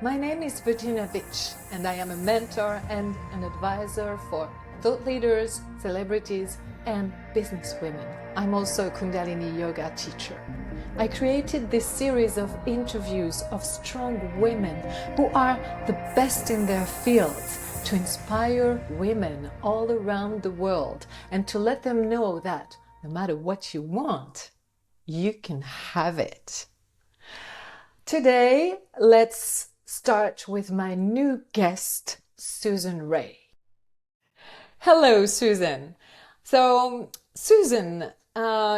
My name is Virginia Vitch, and I am a mentor and an advisor for thought leaders, celebrities, and businesswomen. I'm also a Kundalini yoga teacher. I created this series of interviews of strong women who are the best in their fields to inspire women all around the world and to let them know that no matter what you want, you can have it. Today, let's start with my new guest, Susan Ray. Hello, Susan. So, Susan,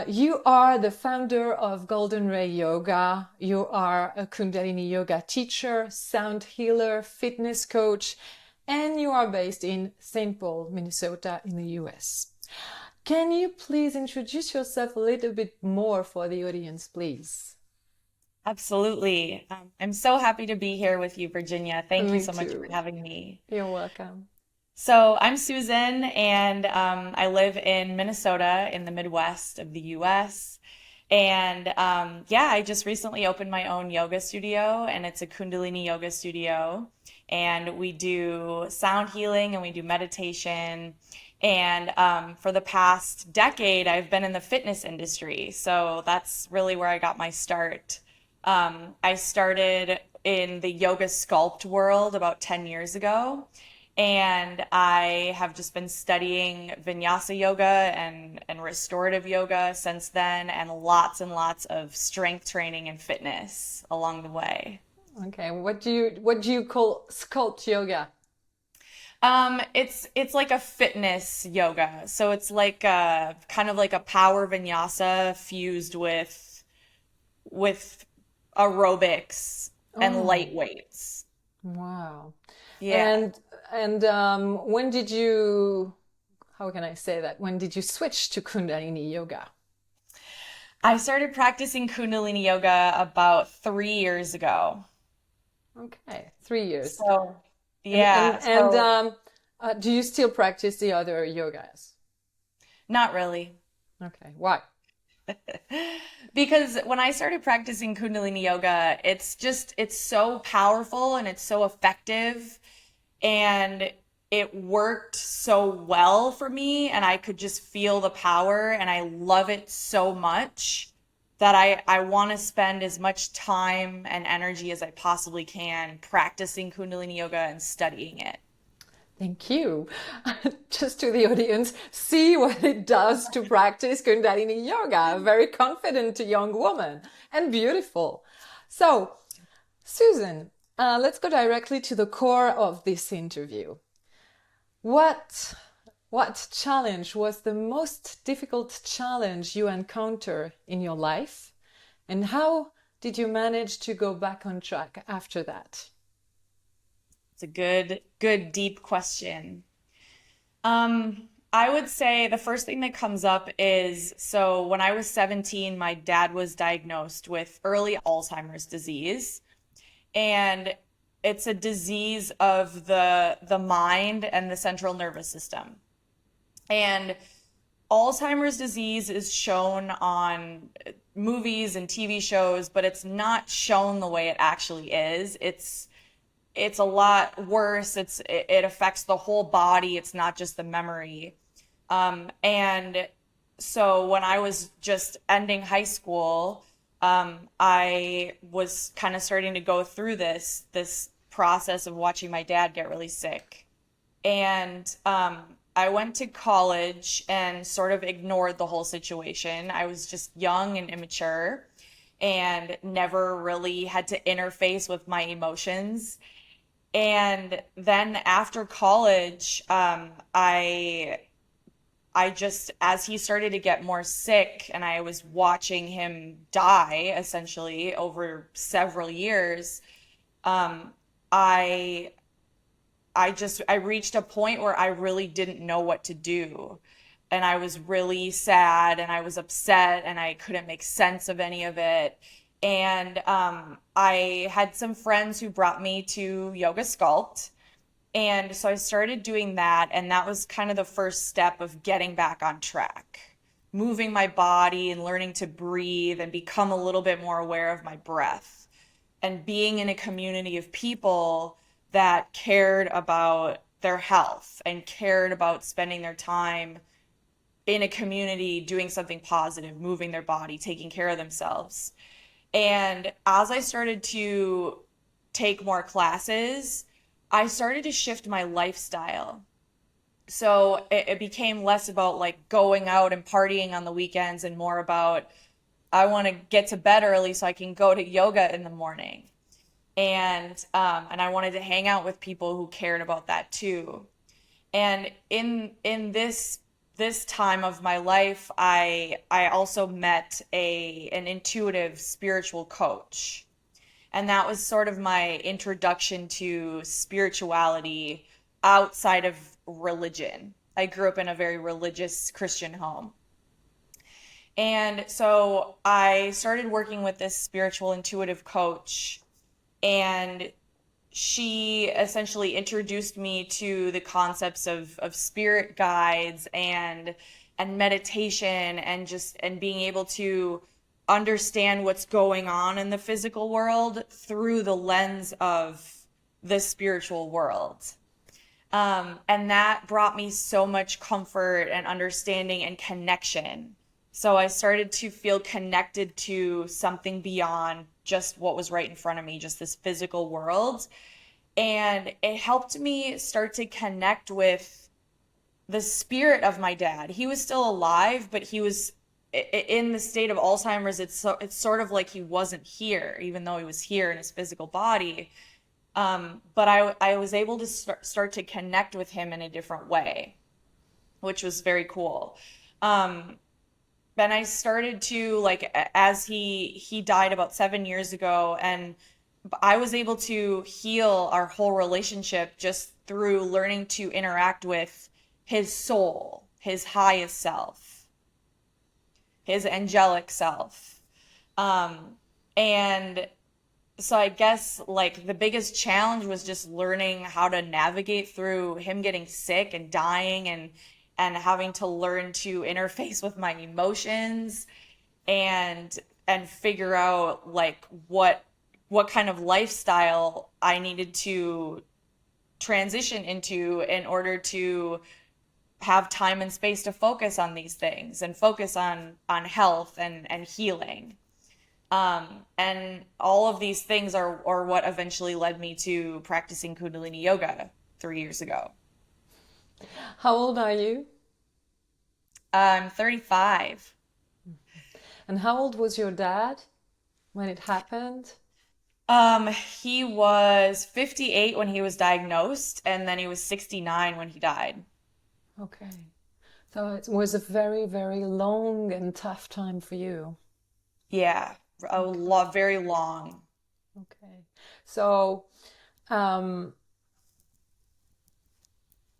you are the founder of Golden Ray Yoga. You are a Kundalini yoga teacher, sound healer, fitness coach, and you are based in St. Paul, Minnesota, in the US. Can you please introduce yourself a little bit more for the audience, please? Absolutely. I'm so happy to be here with you, Virginia. Thank you Me so much for too. having me. You're welcome. So, I'm Susan, and I live in Minnesota in the Midwest of the US. And yeah, I just recently opened my own yoga studio, and it's a Kundalini yoga studio. And we do sound healing and we do meditation. And for the past decade, I've been in the fitness industry. So that's really where I got my start. I started in the yoga sculpt world about 10 years ago, and I have just been studying vinyasa yoga and restorative yoga since then, and lots of strength training and fitness along the way. Okay, what do you call sculpt yoga? It's like a fitness yoga. So it's like a kind of like a power vinyasa fused with aerobics and light Oh, weights. wow. Yeah. And and when did you, how can I say that? When did you switch to Kundalini yoga? I started practicing Kundalini yoga about 3 years ago. Okay, 3 years. So, And and yeah, and so um, do you still practice the other yogas? not really. Okay, why? Because when I started practicing Kundalini yoga, it's so powerful and it's so effective and it worked so well for me and I could just feel the power and I love it so much that I want to spend as much time and energy as I possibly can practicing Kundalini yoga and studying it. Thank you. Just to the audience, see what it does to practice Kundalini yoga. A very confident young woman and beautiful. So, Susan, let's go directly to the core of this interview. What what challenge was the most difficult challenge you encounter in your life, and how did you manage to go back on track after that? It's a good deep question. I would say the first thing that comes up is so when I was 17, my dad was diagnosed with early Alzheimer's disease, and it's a disease of the mind and the central nervous system. And Alzheimer's disease is shown on movies and TV shows, but it's not shown the way it actually is. It's a lot worse. It affects the whole body. It's not just the memory. And so when I was just ending high school, I was kind of starting to go through this process of watching my dad get really sick. And I went to college and sort of ignored the whole situation. I was just young and immature and never really had to interface with my emotions. And then after college, I just as he started to get more sick and I was watching him die essentially over several years, um, I I reached a point where I really didn't know what to do. And I was really sad and I was upset and I couldn't make sense of any of it. And I had some friends who brought me to Yoga Sculpt. And so I started doing that. And that was kind of the first step of getting back on track, moving my body and learning to breathe and become a little bit more aware of my breath. and being in a community of people that cared about their health and cared about spending their time in a community doing something positive, moving their body, taking care of themselves. And as I started to take more classes, I started to shift my lifestyle. So it became less about like going out and partying on the weekends and more about I want to get to bed early so I can go to yoga in the morning. And I wanted to hang out with people who cared about that too. And in this time of my life, I also met a an intuitive spiritual coach. And that was sort of my introduction to spirituality outside of religion. I grew up in a very religious Christian home. And so I started working with this spiritual intuitive coach, and she essentially introduced me to the concepts of spirit guides and meditation and just and being able to understand what's going on in the physical world through the lens of the spiritual world. And that brought me so much comfort and understanding and connection. So I started to feel connected to something beyond just what was right in front of me, just this physical world. And it helped me start to connect with the spirit of my dad. He was still alive, but he was in the state of Alzheimer's. It's sort of like he wasn't here, even though he was here in his physical body. But I was able to start to connect with him in a different way, which was very cool. And I started to like as he died about 7 years ago, and I was able to heal our whole relationship just through learning to interact with his soul, his highest self, his angelic self. And so I guess like the biggest challenge was just learning how to navigate through him getting sick and dying and having to learn to interface with my emotions and figure out like what kind of lifestyle I needed to transition into in order to have time and space to focus on these things and focus on health and healing. And all of these things are what eventually led me to practicing Kundalini yoga 3 years ago. How old are you? I'm 35. And how old was your dad when it happened? He was 58 when he was diagnosed, and then he was 69 when he died. Okay. So it was a very, very long and tough time for you. Yeah, a Okay. lot, very long. Okay. So, um,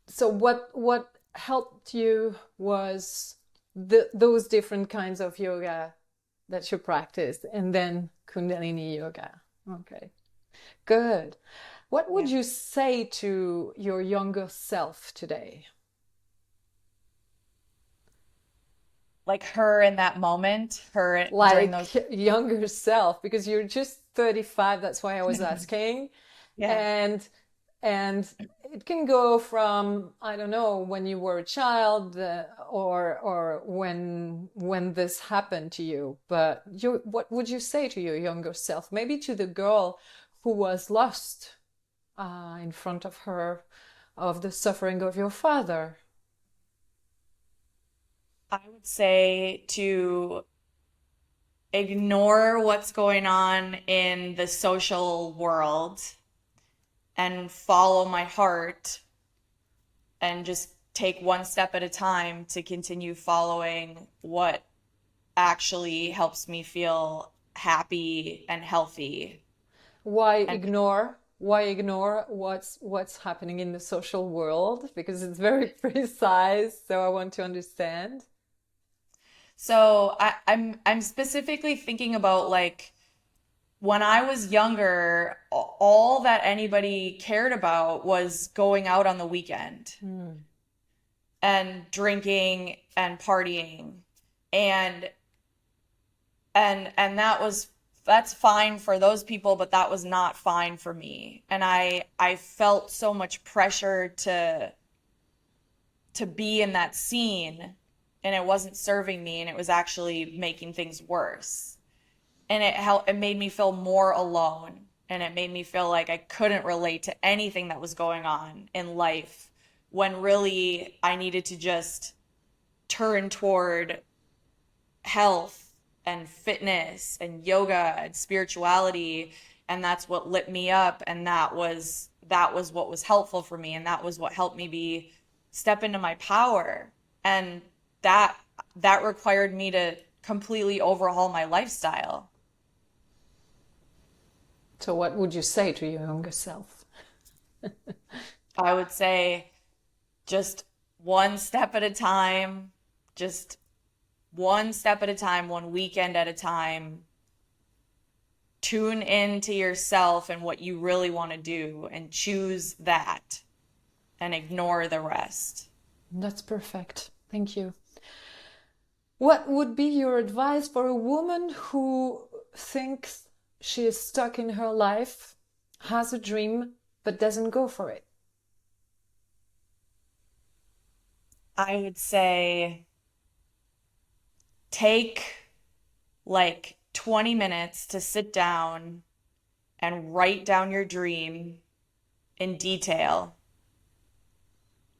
so what helped you was those different kinds of yoga that you practiced, and then Kundalini yoga. Okay, good. What would Yeah. you say to your younger self today? Like her in that moment, her during those. Like younger self, because you're just 35, that's why I was asking. Yeah. And and it can go from, I don't know, when you were a child, or when this happened to you, but what would you say to your younger self, maybe to the girl who was lost in front of her of the suffering of your father? I would say to ignore what's going on in the social world and follow my heart and just take one step at a time to continue following what actually helps me feel happy and healthy. Why And ignore? Why ignore what's happening in the social world? Because it's very precise, so I want to understand. so I'm specifically thinking about like when I was younger, all that anybody cared about was going out on the weekend Hmm. and drinking and partying. And and that was that's fine for those people, but that was not fine for me. And I felt so much pressure to be in that scene, and it wasn't serving me, and it was actually making things worse. And it made me feel more alone, and it made me feel like I couldn't relate to anything that was going on in life, when really I needed to just turn toward health and fitness and yoga and spirituality, and that's what lit me up, and that was what was helpful for me, and that was what helped me be step into my power. And that that required me to completely overhaul my lifestyle. So, what would you say to your younger self? I would say just one step at a time, just one step at a time, one weekend at a time. Tune into yourself and what you really want to do and choose that and ignore the rest. That's perfect. Thank you. What would be your advice for a woman who thinks she is stuck in her life, has a dream, but doesn't go for it? I would say take like 20 minutes to sit down and write down your dream in detail.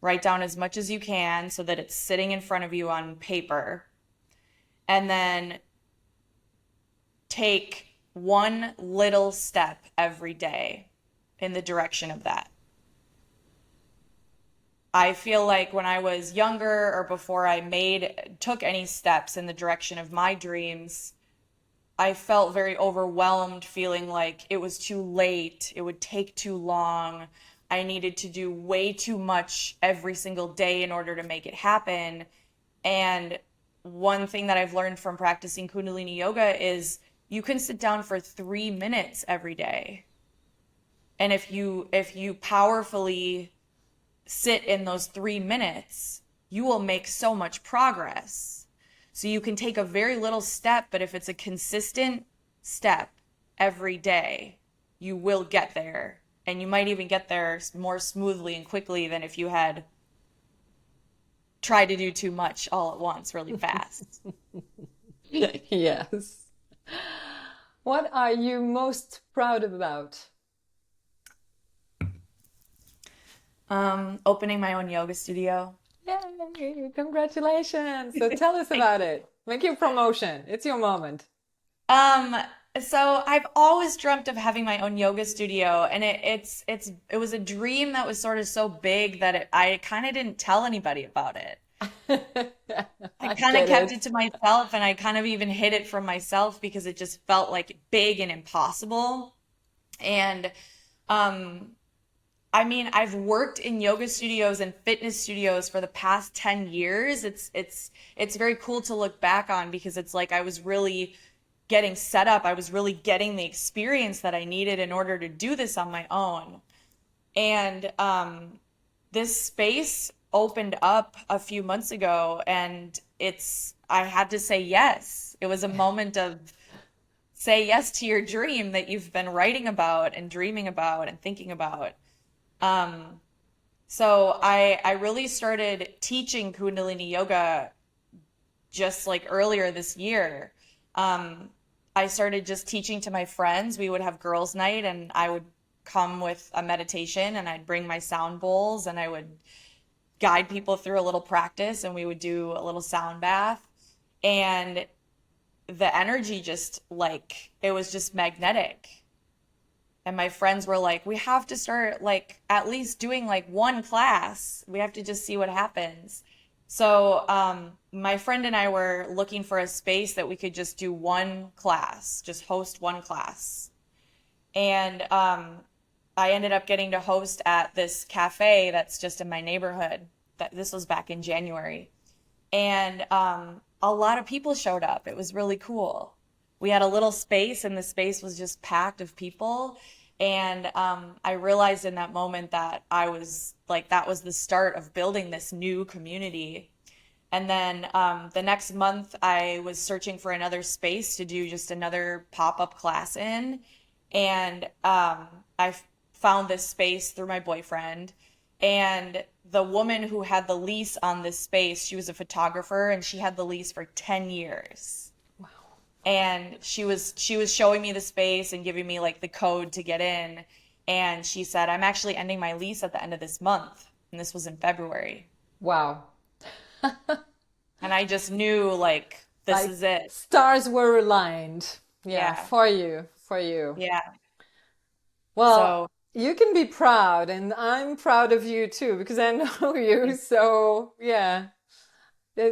Write down as much as you can so that it's sitting in front of you on paper. And then take one little step every day in the direction of that. I feel like when I was younger, or before I took any steps in the direction of my dreams, I felt very overwhelmed, feeling like it was too late, it would take too long. I needed to do way too much every single day in order to make it happen. And one thing that I've learned from practicing Kundalini yoga is you can sit down for 3 minutes every day. And if you powerfully sit in those 3 minutes, you will make so much progress. So you can take a very little step, but if it's a consistent step every day, you will get there. And you might even get there more smoothly and quickly than if you had tried to do too much all at once really fast. Yes. What are you most proud about? Opening my own yoga studio. Yay! Congratulations! So tell us about it. Make your promotion. It's your moment. Um, so I've always dreamt of having my own yoga studio, and it was a dream that was sort of so big that I kind of didn't tell anybody about it. I I kind of get kept it. it to myself, and I kind of even hid it from myself because it just felt like big and impossible. And um, I mean, I've worked in yoga studios and fitness studios for the past 10 years. It's very cool to look back on, because it's like I was really getting set up. I was really getting the experience that I needed in order to do this on my own. And this space opened up a few months ago, and I had to say yes. It was a moment of say yes to your dream that you've been writing about and dreaming about and thinking about. Um, so I really started teaching Kundalini yoga just like earlier this year. Um, I started just teaching to my friends. We would have girls' night, and I would come with a meditation, and I'd bring my sound bowls, and I would guide people through a little practice, and we would do a little sound bath. And the energy just like it was just magnetic. And my friends were like, we have to start like at least doing like one class. We have to just see what happens. So, my friend and I were looking for a space that we could just do one class, just host one class. And I ended up getting to host at this cafe that's just in my neighborhood. That this was back in January. And a lot of people showed up. It was really cool. We had a little space, and the space was just packed of people. And I realized in that moment that I was like, that was the start of building this new community. And then the next month, I was searching for another space to do just another pop-up class in. And I found this space through my boyfriend. And the woman who had the lease on this space, she was a photographer and she had the lease for 10 years. And she was showing me the space and giving me like the code to get in. And she said, I'm actually ending my lease at the end of this month. And this was in February. Wow. And I just knew like this Like is it. stars were aligned. Yeah, Yeah. for you, for you. Yeah. Well, So, you can be proud, and I'm proud of you too because I know you. So yeah,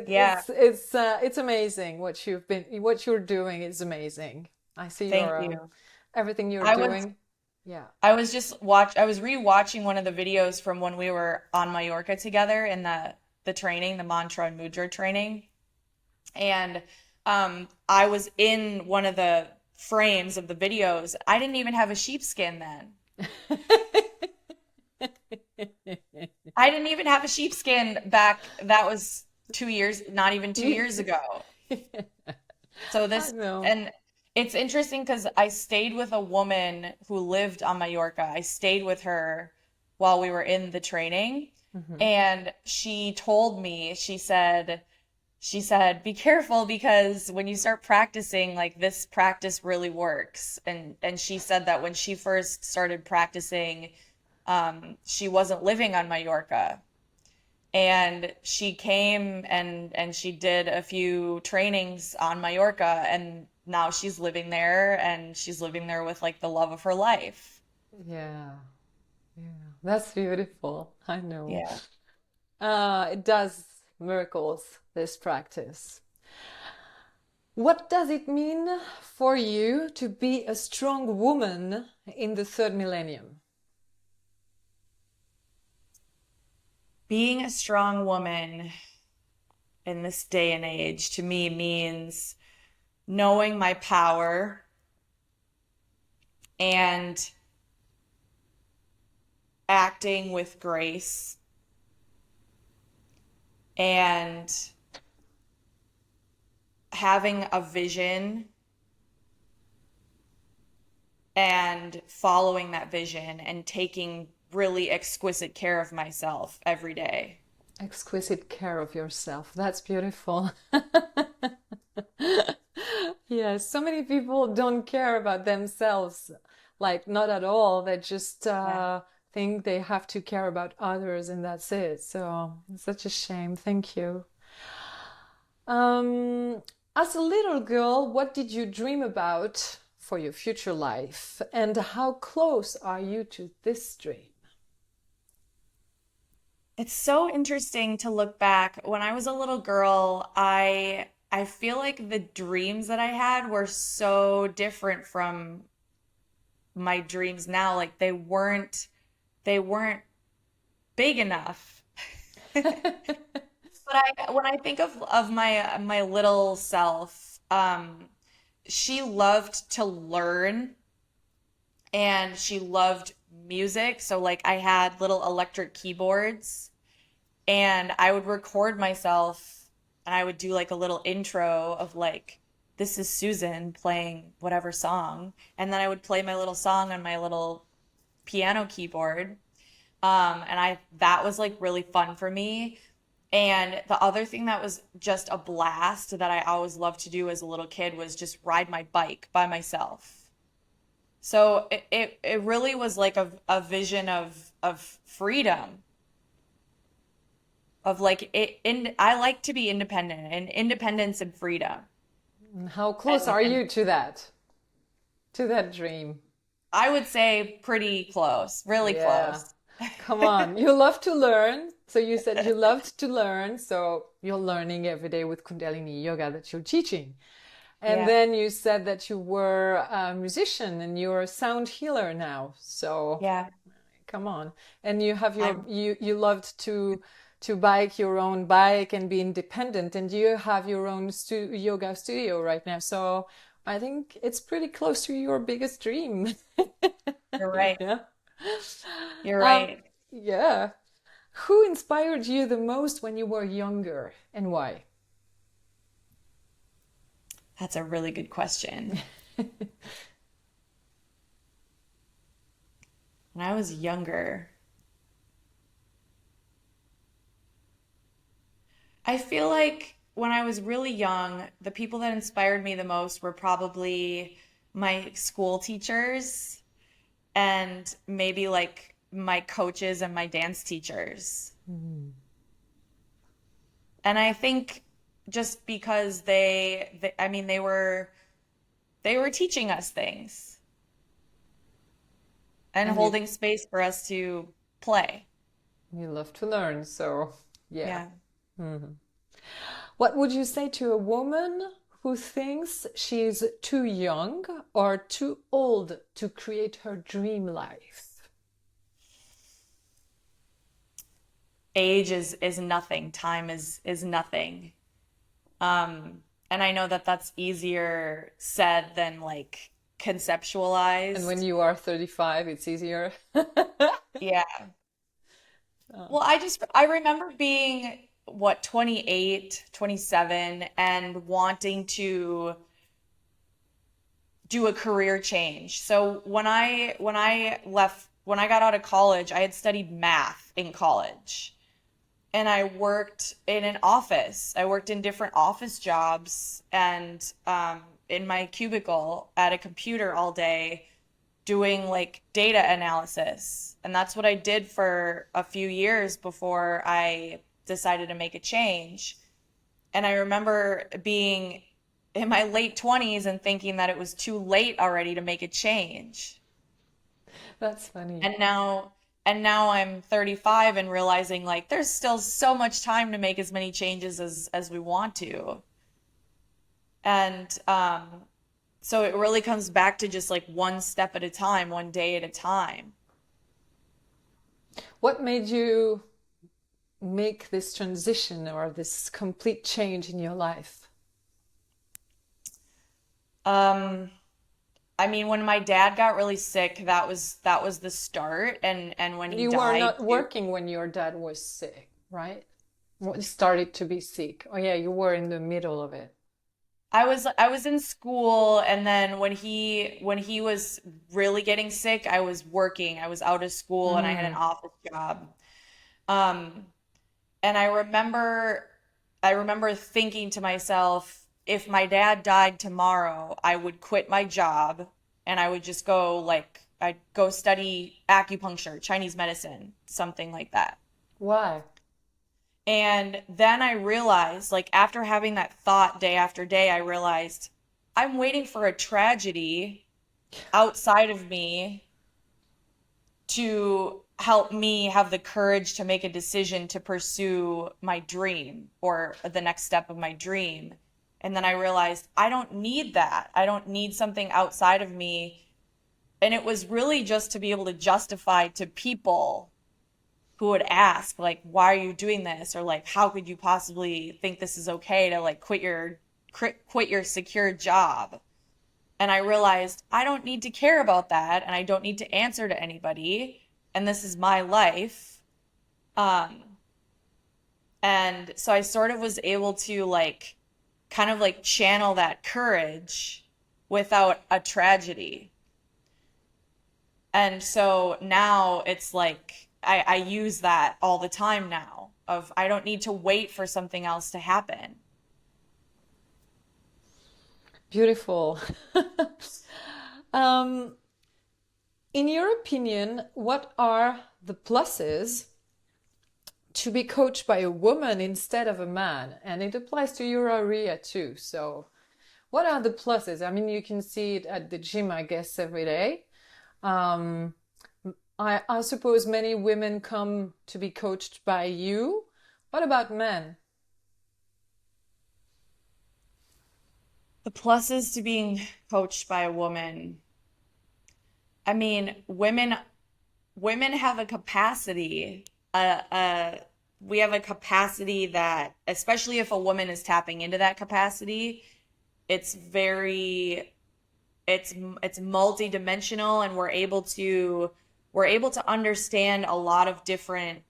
yeah, it's amazing what you're doing is amazing. I see thank your you. everything you're I was doing. Yeah. I was rewatching one of the videos from when we were on Mallorca together in the training, the mantra and mudra training. And I was in one of the frames of the videos. I didn't even have a sheepskin then. I didn't even have a sheepskin back. That was 2 years, not even two You- years ago. So I this, know. and it's interesting because I stayed with a woman who lived on Mallorca. I stayed with her while we were in the training, Mhm. and she told me, she said, be careful because when you start practicing, like this practice really works. And she said that when she first started practicing, she wasn't living on Mallorca. And she came and she did a few trainings on Mallorca and now she's living there and she's living there with like the love of her life. Yeah, yeah. That's beautiful. I know. Yeah. It does miracles, this practice. What does it mean for you to be a strong woman in the third millennium? Being a strong woman in this day and age to me means knowing my power and acting with grace and having a vision and following that vision and taking really exquisite care of myself every day. Exquisite care of yourself. That's beautiful. Yes, so many people don't care about themselves, like not at all. They just Yeah. think they have to care about others and that's it. So it's such a shame. Thank you. Um, as a little girl, what did you dream about for your future life? And how close are you to this dream? It's so interesting to look back. When I was a little girl, I feel like the dreams that I had were so different from my dreams now. Like they weren't big enough. But when I think of my little self, she loved to learn and she loved music. So like I had little electric keyboards and I would record myself and I would do like a little intro of like this is Susan playing whatever song and then I would play my little song on my little piano keyboard. And I that was like really fun for me. And the other thing that was just a blast that I always loved to do as a little kid was just ride my bike by myself. So it really was like a vision of freedom, of like I like to be independent and independence and freedom. And how close And are and you to that dream? I would say pretty close, really Yeah. close. Come on. You love to learn. So you said you loved to learn. So you're learning every day with Kundalini Yoga that you're teaching. And Yeah. then you said that you were a musician and you're a sound healer now. So Yeah. come on. And you have your I'm you loved to bike your own bike and be independent and you have your own yoga studio right now. So I think it's pretty close to your biggest dream. You're right. Yeah. You're Um, right. yeah. Who inspired you the most when you were younger and why? That's a really good question. When I was younger, I feel like when I was really young, the people that inspired me the most were probably my school teachers and maybe like my coaches and my dance teachers. And I think just because I mean, they were teaching us things and And you holding space for us to play. you love to learn, so yeah. Yeah. What would you say to a woman who thinks she's too young or too old to create her dream life? Age is nothing. Time is nothing. And I know that that's easier said than like And when conceptualized. you are 35, it's easier. Yeah. Well, I remember being what 28, 27, and wanting to do a career change. So when I got out of college, I had studied math in college. And I worked in an office. I worked in different office jobs and in my cubicle at a computer all day doing like data analysis. And that's what I did for a few years before I decided to make a change. And I remember being in my late 20s and thinking that it was too late already to make a change. That's funny. And now I'm 35 and realizing like there's still so much time to make as many changes as we want to. And so it really comes back to just like one step at a time, one day at a time. What made you make this transition or this complete change in your life? Um, I mean, when my dad got really sick, that was the start, and when he You were died not too. working when your dad was sick, right? Well, started to be sick. Oh yeah, you were in the middle of it. I was in school, and then when he was really getting sick, I was working. I was out of school and I had an Mm. office job. Um, and I remember thinking to myself, if my dad died tomorrow, I would quit my job and I would just go like I'd go study acupuncture, Chinese medicine, something like that. Why? And then I realized, like after having that thought day after day, I realized I'm waiting for a tragedy outside of me to help me have the courage to make a decision to pursue my dream or the next step of my dream. And then I realized I don't need that. I don't need something outside of me. And it was really just to be able to justify to people who would ask, like, why are you doing this? Or like, how could you possibly think this is okay to like quit your secure job? And I realized I don't need to care about that and I don't need to answer to anybody. And this is my life. Um, and so I sort of was able to like kind of like channel that courage without a tragedy. And so now it's like I use that all the time now of I don't need to wait for something else to happen. Beautiful. Um, in your opinion, what are the pluses to be coached by a woman instead of a man? And it applies to your area too. So, what are the pluses? I mean, you can see it at the gym, I guess, every day. Um, I suppose many women come to be coached by you. What about men? The pluses to being coached by a woman. I mean, women have a capacity, we have a capacity that, especially if a woman is tapping into that capacity, it's very, it's multi-dimensional, and we're able to understand a lot of different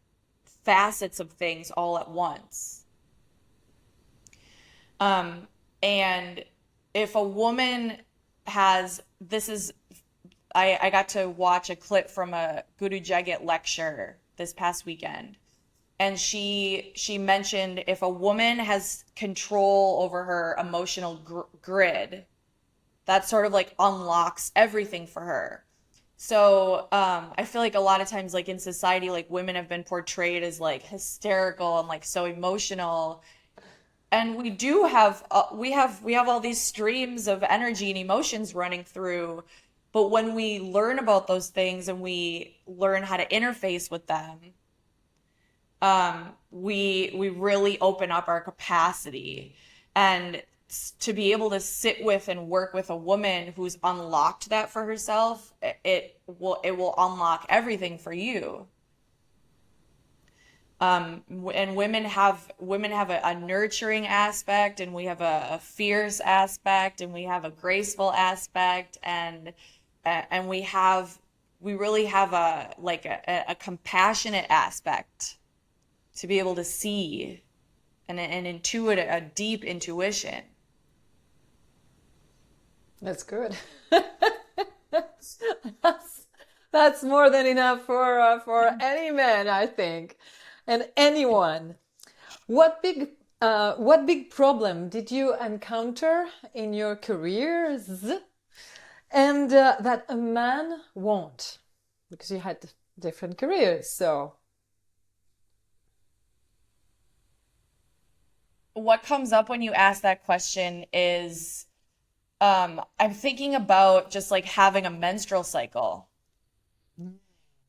facets of things all at once. Um, and if a woman has, this is, I got to watch a clip from a Guru Jagat lecture this past weekend. And she mentioned if a woman has control over her emotional grid, that sort of like unlocks everything for her. So I feel like a lot of times, like in society, like women have been portrayed as like hysterical and like so emotional, and we do have we have all these streams of energy and emotions running through, but when we learn about those things and we learn how to interface with them, we really open up our capacity. And to be able to sit with and work with a woman who's unlocked that for herself, it will unlock everything for you. And women have a nurturing aspect, and we have a fierce aspect, and we have a graceful aspect, and we really have a compassionate aspect to be able to see and intuit a deep intuition. That's good. That's that's more than enough for any man, I think, and anyone. What big problem did you encounter in your careers, and that a man won't, because you had different careers. So What comes up when you ask that question is I'm thinking about just like having a menstrual cycle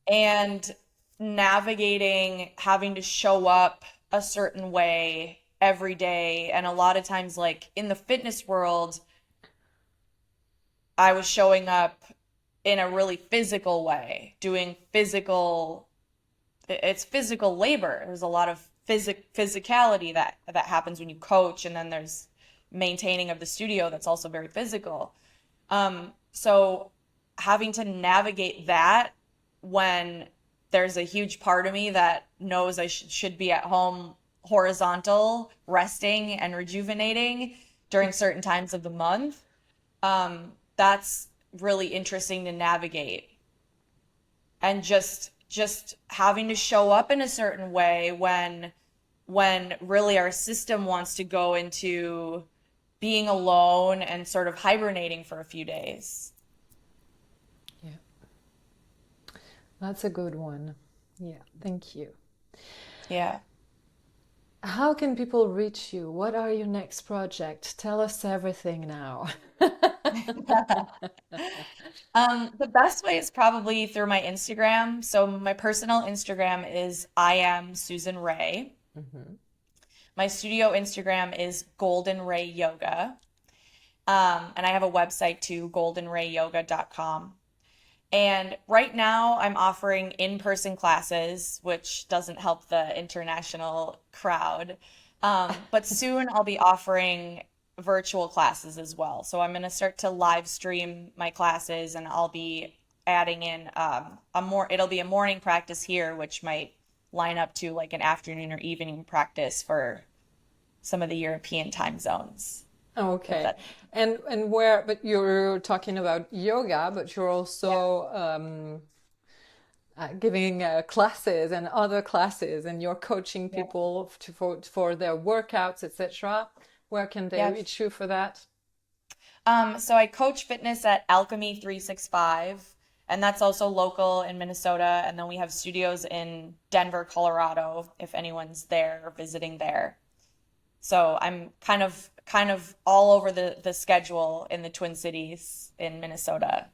and navigating having to show up a certain way every day. And a lot of times, like in the fitness world, I was showing up in a really physical way, doing it's physical labor. There's a lot of physicality that happens when you coach, and then there's maintaining of the studio that's also very physical. So having to navigate that when there's a huge part of me that knows I should be at home horizontal, resting and rejuvenating during certain times of the month, that's really interesting to navigate. And just having to show up in a certain way when really our system wants to go into being alone and sort of hibernating for a few days. yeah, that's a good one. Yeah, thank you. Yeah. How can people reach you? What are your next project? Tell us everything now. The best way is probably through my Instagram. So my personal Instagram is I am Susan Ray. Mhm. My studio Instagram is Golden Ray Yoga. And I have a website too, goldenrayyoga.com. And right now, I'm offering in-person classes, which doesn't help the international crowd. But soon I'll be offering virtual classes as well. So I'm going to start to live stream my classes, and I'll be adding in it'll be a morning practice here, which might line up to like an afternoon or evening practice for some of the European time zones. If Okay. that, And where, but you're talking about yoga, but you're yeah, also giving classes and other classes, and you're coaching yeah, people for their workouts, etc. Where can they yeah. reach you for that? So I coach fitness at Alchemy 365, and that's also local in Minnesota. And then we have studios in Denver, Colorado, if anyone's there or visiting there. So I'm kind of all over the schedule in the Twin Cities in Minnesota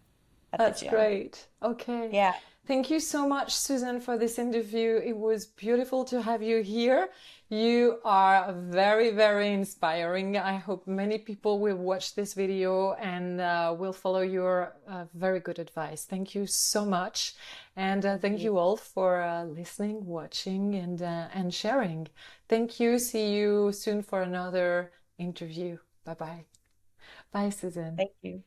at the That's gym. great. Okay. Yeah. Thank you so much, Susan, for this interview. It was beautiful to have you here. You are very, very inspiring. I hope many people will watch this video and will follow your very good advice. Thank you so much. And thank you all for listening, watching, and sharing. Thank you. See you soon for another interview. Bye bye. Bye, Susan. Thank you.